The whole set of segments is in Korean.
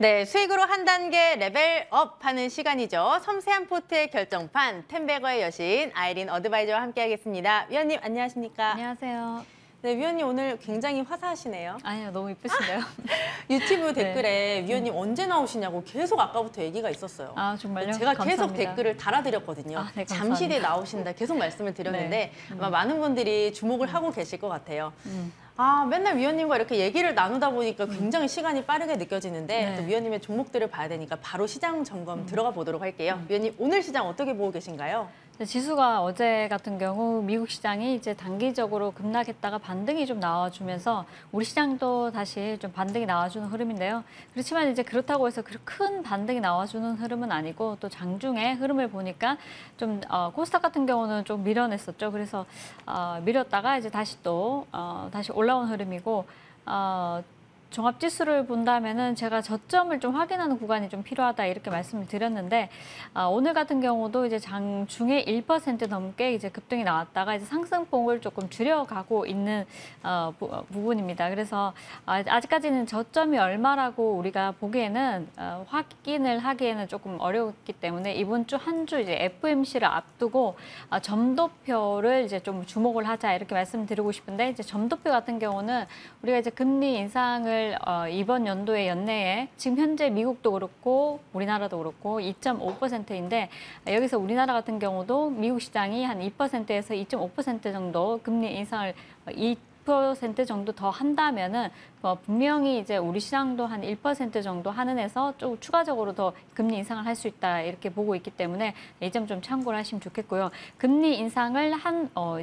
네, 수익으로 한 단계 레벨업 하는 시간이죠. 섬세한 포트의 결정판, 텐베거의 여신 아이린 어드바이저와 함께하겠습니다. 위원님 안녕하십니까? 안녕하세요. 네, 위원님 오늘 굉장히 화사하시네요. 아니요, 너무 이쁘신데요. 유튜브 네. 댓글에 위원님 언제 나오시냐고 계속 아까부터 얘기가 있었어요. 아, 정말요? 제가 계속 감사합니다. 댓글을 달아드렸거든요. 아, 네, 잠시 뒤에 감사합니다. 나오신다 계속 말씀을 드렸는데 네. 아마 많은 분들이 주목을 하고 계실 것 같아요. 아, 맨날 위원님과 이렇게 얘기를 나누다 보니까 굉장히 시간이 빠르게 느껴지는데 네. 또 위원님의 종목들을 봐야 되니까 바로 시장 점검 들어가 보도록 할게요. 위원님 오늘 시장 어떻게 보고 계신가요? 지수가 어제 같은 경우 미국 시장이 이제 단기적으로 급락했다가 반등이 좀 나와주면서 우리 시장도 다시 좀 반등이 나와주는 흐름인데요. 그렇지만 이제 그렇다고 해서 큰 반등이 나와주는 흐름은 아니고 또 장중에 흐름을 보니까 좀 코스닥 같은 경우는 좀 밀어냈었죠. 그래서 밀었다가 이제 다시 또 다시 올라온 흐름이고 종합지수를 본다면은 제가 저점을 좀 확인하는 구간이 좀 필요하다 이렇게 말씀을 드렸는데 오늘 같은 경우도 이제 장중에 1% 넘게 이제 급등이 나왔다가 이제 상승폭을 조금 줄여가고 있는 부분입니다. 그래서 아직까지는 저점이 얼마라고 우리가 보기에는 확인을 하기에는 조금 어려웠기 때문에 이번 주 한 주 이제 FMC를 앞두고 점도표를 이제 좀 주목을 하자 이렇게 말씀드리고 싶은데 이제 점도표 같은 경우는 우리가 이제 금리 인상을 이번 연도의 연내에 지금 현재 미국도 그렇고 우리나라도 그렇고 2.5%인데 여기서 우리나라 같은 경우도 미국 시장이 한 2%에서 2.5% 정도 금리 인상을 2% 정도 더 한다면은 분명히 이제 우리 시장도 한 1% 정도 한은해서 좀 추가적으로 더 금리 인상을 할 수 있다 이렇게 보고 있기 때문에 이 점 좀 참고를 하시면 좋겠고요. 금리 인상을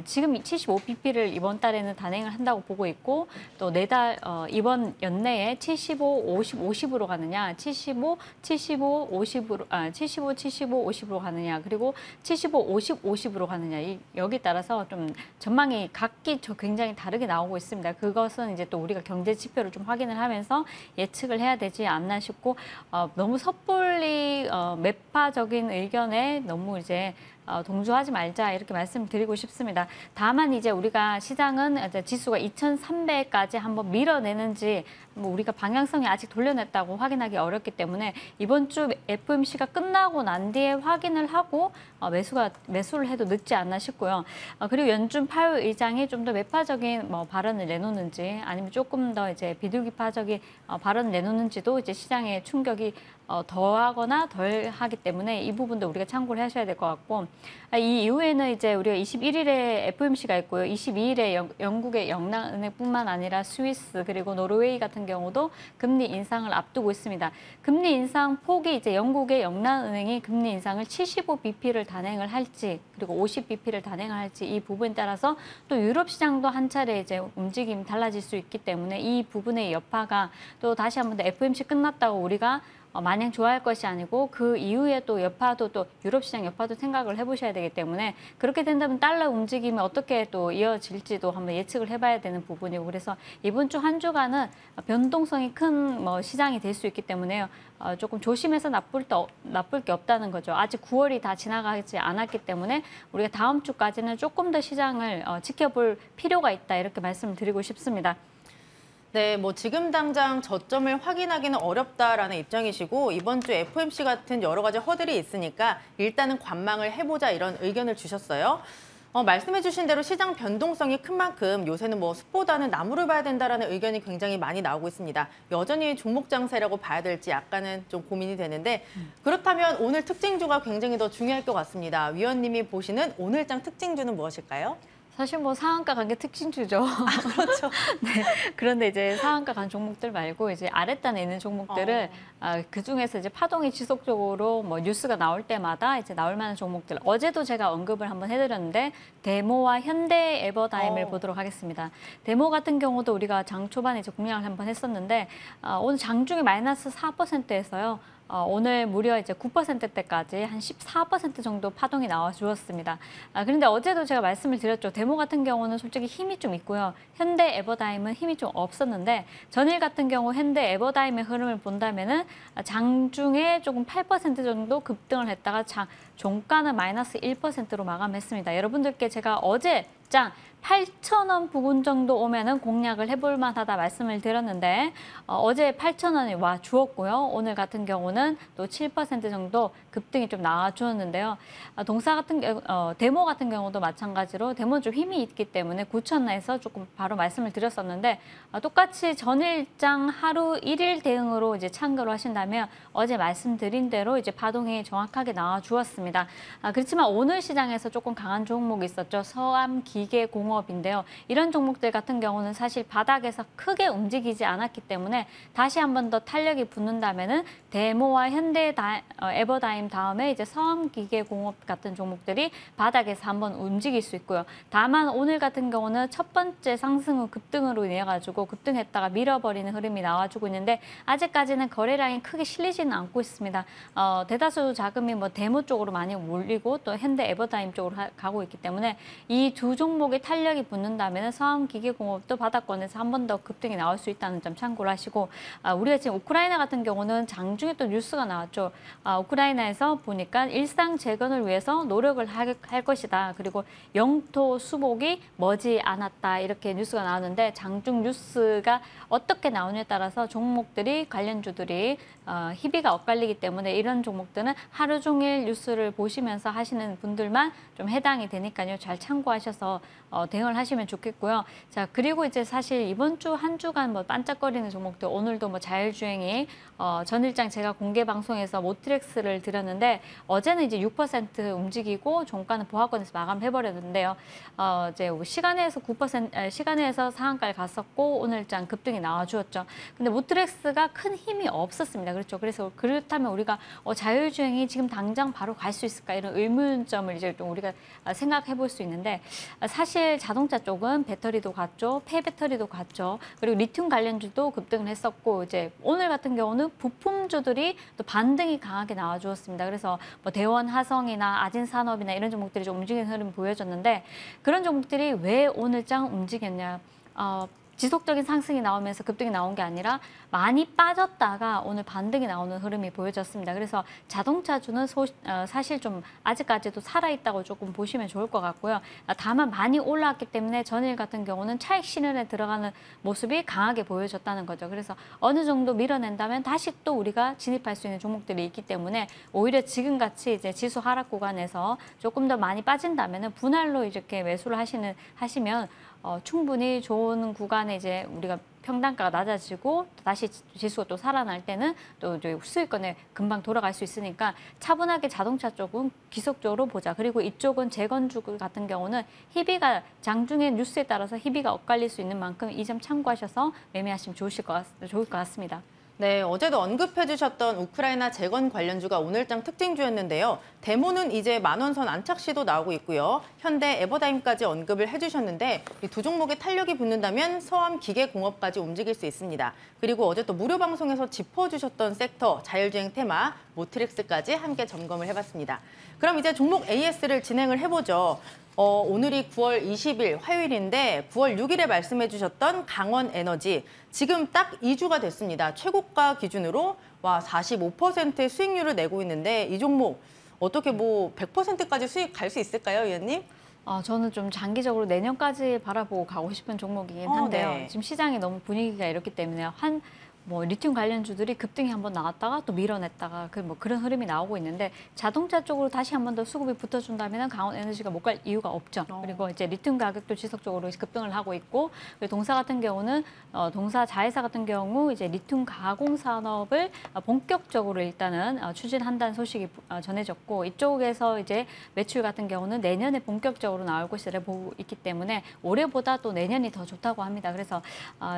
지금 75bp를 이번 달에는 단행을 한다고 보고 있고 또 내달 이번 연내에 75, 50, 50으로 가느냐, 75, 75, 50으로 75, 75, 50으로 가느냐, 그리고 75, 50, 50으로 가느냐 여기 따라서 좀 전망이 각기 굉장히 다르게 나오고 있습니다. 그것은 이제 또 우리가 경제 지표를 좀 확인을 하면서 예측을 해야 되지 않나 싶고 너무 섣불리 매파적인 의견에 너무 이제 동조하지 말자 이렇게 말씀드리고 싶습니다. 다만 이제 우리가 시장은 이제 지수가 2,300까지 한번 밀어내는지 우리가 방향성이 아직 돌려냈다고 확인하기 어렵기 때문에 이번 주 FOMC가 끝나고 난 뒤에 확인을 하고 매수를 해도 늦지 않나 싶고요. 그리고 연준 파월 의장이 좀 더 매파적인 발언을 내놓는지 아니면 조금 더 이제 비둘기파적인 발언을 내놓는지도 이제 시장의 충격이 더하거나 덜하기 때문에 이 부분도 우리가 참고를 하셔야 될 것 같고 이 이후에는 이제 우리가 21일에 FOMC가 있고요. 22일에 영국의 영란은행뿐만 아니라 스위스 그리고 노르웨이 같은 경우도 금리 인상을 앞두고 있습니다. 금리 인상 폭이 이제 영국의 영란은행이 금리 인상을 75bp를 단행을 할지 그리고 50bp를 단행을 할지 이 부분에 따라서 또 유럽 시장도 한 차례 이제 움직임이 달라질 수 있기 때문에 이 부분의 여파가 또 다시 한번 더 FOMC 끝났다고 우리가 마냥 좋아할 것이 아니고 그 이후에 또 여파도 또 유럽 시장 여파도 생각을 해보셔야 되기 때문에 그렇게 된다면 달러 움직임이 어떻게 또 이어질지도 한번 예측을 해봐야 되는 부분이고 그래서 이번 주 한 주간은 변동성이 큰 시장이 될 수 있기 때문에요. 조금 조심해서 나쁠 게 없다는 거죠. 아직 9월이 다 지나가지 않았기 때문에 우리가 다음 주까지는 조금 더 시장을 지켜볼 필요가 있다 이렇게 말씀을 드리고 싶습니다. 네, 지금 당장 저점을 확인하기는 어렵다라는 입장이시고 이번 주 FOMC 같은 여러 가지 허들이 있으니까 일단은 관망을 해보자 이런 의견을 주셨어요. 말씀해 주신 대로 시장 변동성이 큰 만큼 요새는 숲보다는 나무를 봐야 된다라는 의견이 굉장히 많이 나오고 있습니다. 여전히 종목 장세라고 봐야 될지 약간은 좀 고민이 되는데 그렇다면 오늘 특징주가 굉장히 더 중요할 것 같습니다. 위원님이 보시는 오늘장 특징주는 무엇일까요? 사실 상한가 간 게 특징주죠. 그렇죠. 네. 그런데 이제 상한가 간 종목들 말고 이제 아랫단에 있는 종목들을 그 중에서 이제 파동이 지속적으로 뉴스가 나올 때마다 이제 나올 만한 종목들. 어제도 제가 언급을 한번 해드렸는데 데모와 현대 에버다임을 보도록 하겠습니다. 데모 같은 경우도 우리가 장 초반에 이제 공략을 한번 했었는데 오늘 장중에 마이너스 4%에서요. 오늘 무려 이제 9%대까지 한 14% 정도 파동이 나와 주었습니다. 그런데 어제도 제가 말씀을 드렸죠. 데모 같은 경우는 솔직히 힘이 좀 있고요. 현대 에버다임은 힘이 좀 없었는데 전일 같은 경우 현대 에버다임의 흐름을 본다면은 장중에 조금 8% 정도 급등을 했다가 종가는 마이너스 1%로 마감했습니다. 여러분들께 제가 어제 입장 8,000원 부근 정도 오면은 공략을 해볼 만하다 말씀을 드렸는데 어제 8,000원이 와 주었고요. 오늘 같은 경우는 또 7% 정도 급등이 좀 나와 주었는데요. 동사 같은 데모 같은 경우도 마찬가지로 데모는 좀 힘이 있기 때문에 9,000원에서 조금 바로 말씀을 드렸었는데 똑같이 전일장 하루 1일 대응으로 이제 참고를 하신다면 어제 말씀드린 대로 이제 파동이 정확하게 나와 주었습니다. 그렇지만 오늘 시장에서 조금 강한 종목이 있었죠. 서암기계공업인데요. 이런 종목들 같은 경우는 사실 바닥에서 크게 움직이지 않았기 때문에 다시 한 번 더 탄력이 붙는다면은 데모와 에버다임 다음에 이제 서암기계공업 같은 종목들이 바닥에서 한번 움직일 수 있고요. 다만 오늘 같은 경우는 첫 번째 상승 후 급등으로 인해 가지고 급등했다가 밀어버리는 흐름이 나와주고 있는데 아직까지는 거래량이 크게 실리지는 않고 있습니다. 대다수 자금이 뭐 데모 쪽으로 많이 몰리고 또 현대 에버다임 쪽으로 가고 있기 때문에 이 두 종목의 탄력이 붙는다면 서암기계공업도 바닥권에서 한 번 더 급등이 나올 수 있다는 점 참고를 하시고 우리가 지금 우크라이나 같은 경우는 장중에 또 뉴스가 나왔죠. 우크라이나에서 보니까 일상 재건을 위해서 노력을 할 것이다. 그리고 영토 수복이 머지 않았다. 이렇게 뉴스가 나오는데 장중 뉴스가 어떻게 나오느냐에 따라서 종목들이 관련주들이 희비가 엇갈리기 때문에 이런 종목들은 하루 종일 뉴스를 보시면서 하시는 분들만 좀 해당이 되니까요. 잘 참고하셔서 대응을 하시면 좋겠고요. 자, 그리고 이제 사실 이번 주 한 주간 뭐 반짝거리는 종목들 오늘도 뭐 자율주행이 전일장 제가 공개 방송에서 모트렉스를 드렸는데 어제는 이제 6% 움직이고 종가는 보합권에서 마감해버렸는데요. 이제 시간에서 9% 상한가를 갔었고 오늘장 급등이 나와주었죠. 근데 모트렉스가 큰 힘이 없었습니다. 그렇죠. 그래서 그렇다면 우리가 자율주행이 지금 당장 바로 갈 수 있을까 이런 의문점을 이제 좀 우리가 생각해 볼 수 있는데 사실 자동차 쪽은 배터리도 갔죠. 폐배터리도 갔죠. 그리고 리튬 관련주도 급등을 했었고 이제 오늘 같은 경우는 부품주들이 또 반등이 강하게 나와주었습니다. 그래서 뭐 대원화성이나 아진산업이나 이런 종목들이 좀 움직이는 흐름이 보여졌는데 그런 종목들이 왜 오늘장 움직였냐. 지속적인 상승이 나오면서 급등이 나온 게 아니라 많이 빠졌다가 오늘 반등이 나오는 흐름이 보여졌습니다. 그래서 자동차주는 사실 좀 아직까지도 살아있다고 조금 보시면 좋을 것 같고요. 다만 많이 올라왔기 때문에 전일 같은 경우는 차익 실현에 들어가는 모습이 강하게 보여졌다는 거죠. 그래서 어느 정도 밀어낸다면 다시 또 우리가 진입할 수 있는 종목들이 있기 때문에 오히려 지금같이 이제 지수 하락 구간에서 조금 더 많이 빠진다면 분할로 이렇게 매수를 하시면 충분히 좋은 구간에 이제 우리가 평단가가 낮아지고 다시 지수가 또 살아날 때는 또 이제 수익권에 금방 돌아갈 수 있으니까 차분하게 자동차 쪽은 기속적으로 보자. 그리고 이쪽은 재건주 같은 경우는 희비가 장중에 뉴스에 따라서 희비가 엇갈릴 수 있는 만큼 이 점 참고하셔서 매매하시면 좋을 것 같습니다. 네, 어제도 언급해 주셨던 우크라이나 재건 관련주가 오늘장 특징주였는데요. 데모는 이제 만원선 안착 시도 나오고 있고요. 현대 에버다임까지 언급을 해주셨는데 이 두 종목의 탄력이 붙는다면 서암기계공업까지 움직일 수 있습니다. 그리고 어제 또 무료 방송에서 짚어주셨던 섹터 자율주행 테마 모트렉스까지 함께 점검을 해봤습니다. 그럼 이제 종목 AS를 진행을 해보죠. 오늘이 9월 20일 화요일인데 9월 6일에 말씀해 주셨던 강원에너지 지금 딱 2주가 됐습니다. 최고가 기준으로 45%의 수익률을 내고 있는데 이 종목 어떻게 뭐 100%까지 수익 갈 수 있을까요, 위원님? 저는 좀 장기적으로 내년까지 바라보고 가고 싶은 종목이긴 한데요. 네. 지금 시장이 너무 분위기가 이렇기 때문에 리튬 관련주들이 급등이 한번 나왔다가 또 밀어냈다가 그런 흐름이 나오고 있는데 자동차 쪽으로 다시 한번 더 수급이 붙어준다면 강원에너지가 못 갈 이유가 없죠. 그리고 이제 리튬 가격도 지속적으로 급등을 하고 있고 동사 같은 경우는 동사 자회사 같은 경우 이제 리튬 가공 산업을 본격적으로 일단은 추진한다는 소식이 전해졌고 이쪽에서 이제 매출 같은 경우는 내년에 본격적으로 나올 것이라 보고 있기 때문에 올해보다 또 내년이 더 좋다고 합니다. 그래서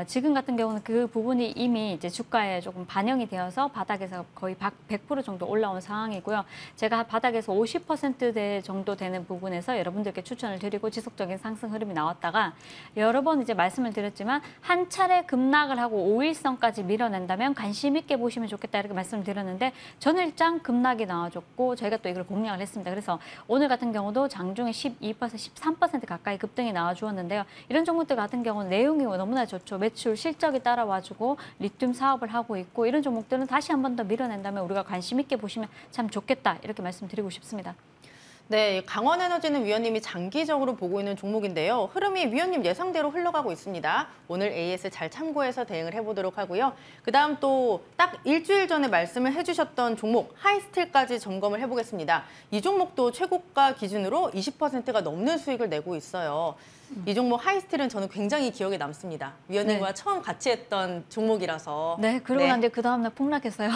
지금 같은 경우는 그 부분이 이미 이제 주가에 조금 반영이 되어서 바닥에서 거의 100% 정도 올라온 상황이고요. 제가 바닥에서 50% 정도 되는 부분에서 여러분들께 추천을 드리고 지속적인 상승 흐름이 나왔다가 여러 번 이제 말씀을 드렸지만 한 차례 급락을 하고 5일선까지 밀어낸다면 관심 있게 보시면 좋겠다 이렇게 말씀을 드렸는데 전일장 급락이 나와줬고 저희가 또 이걸 공략을 했습니다. 그래서 오늘 같은 경우도 장중에 12%, 13% 가까이 급등이 나와주었는데요. 이런 종목들 같은 경우는 내용이 너무나 좋죠. 매출 실적이 따라와주고 리튬 사업을 하고 있고 이런 종목들은 다시 한 번 더 밀어낸다면 우리가 관심 있게 보시면 참 좋겠다 이렇게 말씀드리고 싶습니다. 네, 강원에너지는 위원님이 장기적으로 보고 있는 종목인데요. 흐름이 위원님 예상대로 흘러가고 있습니다. 오늘 AS 잘 참고해서 대응을 해보도록 하고요. 그다음 또 딱 일주일 전에 말씀을 해주셨던 종목 하이스틸까지 점검을 해보겠습니다. 이 종목도 최고가 기준으로 20%가 넘는 수익을 내고 있어요. 이 종목 하이스틸은 저는 굉장히 기억에 남습니다. 위원님과 처음 같이 했던 종목이라서. 네, 그러고 난 뒤에 그 다음날 폭락했어요.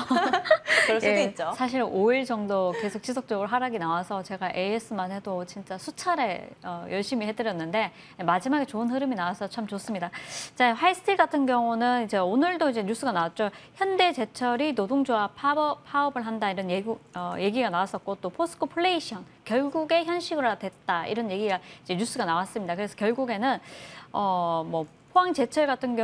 그럴 수도 있죠. 사실 5일 정도 계속 지속적으로 하락이 나와서 제가 AS만 해도 진짜 수차례 열심히 해드렸는데 마지막에 좋은 흐름이 나와서 참 좋습니다. 자, 하이스틸 같은 경우는 이제 오늘도 이제 뉴스가 나왔죠. 현대제철이 노동조합 파업을 한다 이런 얘기가 나왔었고 또 포스코 플레이션 결국에 현실화 됐다 이런 얘기가 이제 뉴스가 나왔습니다. 그래서 결국에는 뭐 포항제철 같은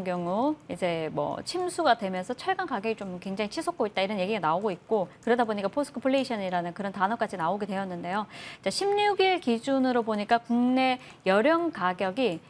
경우 이제 뭐 침수가 되면서 철강 가격이 좀 굉장히 치솟고 있다 이런 얘기가 나오고 있고 그러다 보니까 포스코플레이션이라는 그런 단어까지 나오게 되었는데요. 자, 16일 기준으로 보니까 국내 열연 가격이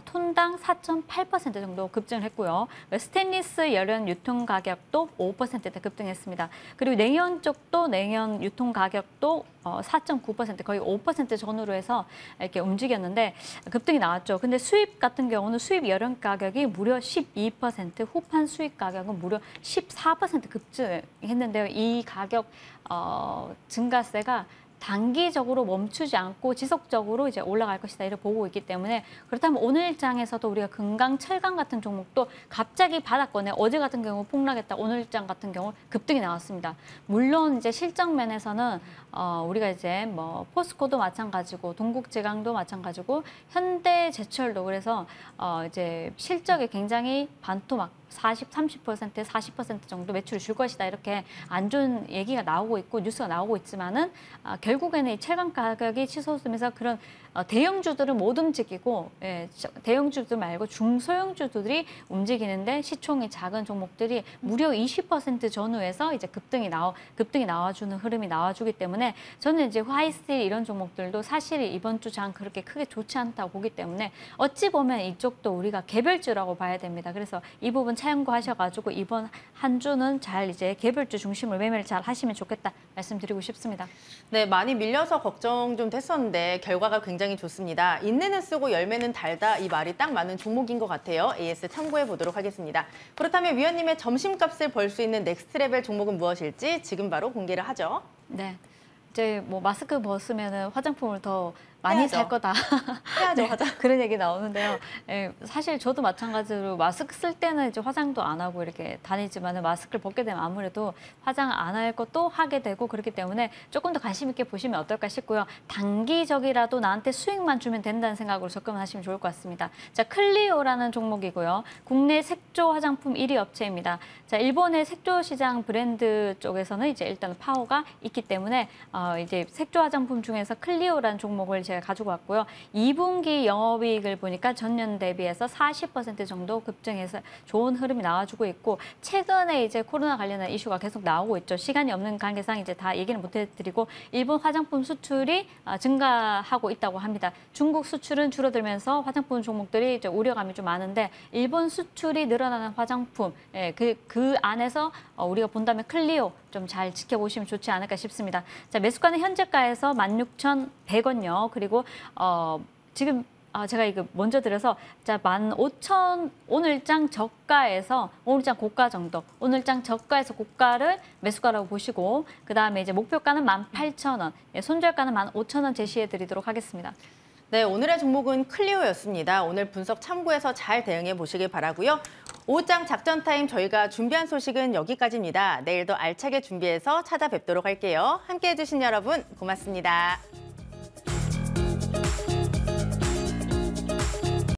톤당 4.8% 정도 급증을 했고요. 스테인리스 열연 유통 가격도 5%대 급등했습니다. 그리고 냉연 쪽도 냉연 유통 가격도 4.9% 거의 5% 전후로 해서 이렇게 움직였는데 급등이 나왔죠. 근데 수입 같은 경우는 수입 열연 가격이 무려 12%, 후판 수입 가격은 무려 14% 급증했는데요. 이 가격 증가세가 단기적으로 멈추지 않고 지속적으로 이제 올라갈 것이다 이렇게 보고 있기 때문에 그렇다면 오늘 장에서도 우리가 금강, 철강 같은 종목도 갑자기 바닥권에 어제 같은 경우 폭락했다 오늘 장 같은 경우 급등이 나왔습니다. 물론 이제 실적 면에서는 우리가 이제 뭐 포스코도 마찬가지고 동국제강도 마찬가지고 현대제철도 그래서 이제 실적이 굉장히 반토막 30%, 40% 정도 매출을 줄 것이다 이렇게 안 좋은 얘기가 나오고 있고 뉴스가 나오고 있지만은 결국에는 이 철강 가격이 치솟으면서 그런 대형주들은 못 움직이고 대형주들 말고 중소형주들이 움직이는데 시총이 작은 종목들이 무려 20% 전후에서 이제 급등이 나와주는 흐름이 나와주기 때문에 저는 이제 하이스틸 이런 종목들도 사실 이번 주 장 그렇게 크게 좋지 않다고 보기 때문에 어찌 보면 이쪽도 우리가 개별주라고 봐야 됩니다. 그래서 이 부분 참고하셔가지고 이번 한 주는 잘 이제 개별주 중심으로 매매를 잘 하시면 좋겠다 말씀드리고 싶습니다. 네, 많이 밀려서 걱정 좀 됐었는데 결과가 굉장히 좋습니다. 인내는 쓰고 열매는 달다 이 말이 딱 맞는 종목인 것 같아요. AS 참고해 보도록 하겠습니다. 그렇다면 위원님의 점심값을 벌 수 있는 넥스트 레벨 종목은 무엇일지 지금 바로 공개를 하죠. 네, 이제 뭐 마스크 벗으면 화장품을 더 많이 해야죠. 살 거다. 해야죠, 네, 화장. 그런 얘기 나오는데요. 사실 저도 마찬가지로 마스크 쓸 때는 이제 화장도 안 하고 이렇게 다니지만 마스크를 벗게 되면 아무래도 화장 안 할 것도 하게 되고 그렇기 때문에 조금 더 관심 있게 보시면 어떨까 싶고요. 단기적이라도 나한테 수익만 주면 된다는 생각으로 접근하시면 좋을 것 같습니다. 자, 클리오라는 종목이고요. 국내 색조 화장품 1위 업체입니다. 자, 일본의 색조 시장 브랜드 쪽에서는 이제 일단 파워가 있기 때문에 이제 색조 화장품 중에서 클리오라는 종목을 제가 가지고 왔고요. 2분기 영업이익을 보니까 전년 대비해서 40% 정도 급증해서 좋은 흐름이 나와주고 있고 최근에 이제 코로나 관련한 이슈가 계속 나오고 있죠. 시간이 없는 관계상 이제 다 얘기는 못 해드리고 일본 화장품 수출이 증가하고 있다고 합니다. 중국 수출은 줄어들면서 화장품 종목들이 이제 우려감이 좀 많은데 일본 수출이 늘어나는 화장품 그 안에서 우리가 본다면 클리오 좀 잘 지켜보시면 좋지 않을까 싶습니다. 자, 매수가는 현재가에서 16,100원요. 그리고 지금 제가 이거 먼저 드려서 자 15,000 오늘장 저가에서 오늘장 고가 정도 오늘장 저가에서 고가를 매수가라고 보시고 그 다음에 이제 목표가는 18,000원, 손절가는 15,000원 제시해 드리도록 하겠습니다. 네, 오늘의 종목은 클리오였습니다. 오늘 분석 참고해서 잘 대응해 보시길 바라고요. 오후장 작전 타임 저희가 준비한 소식은 여기까지입니다. 내일도 알차게 준비해서 찾아뵙도록 할게요. 함께해 주신 여러분 고맙습니다.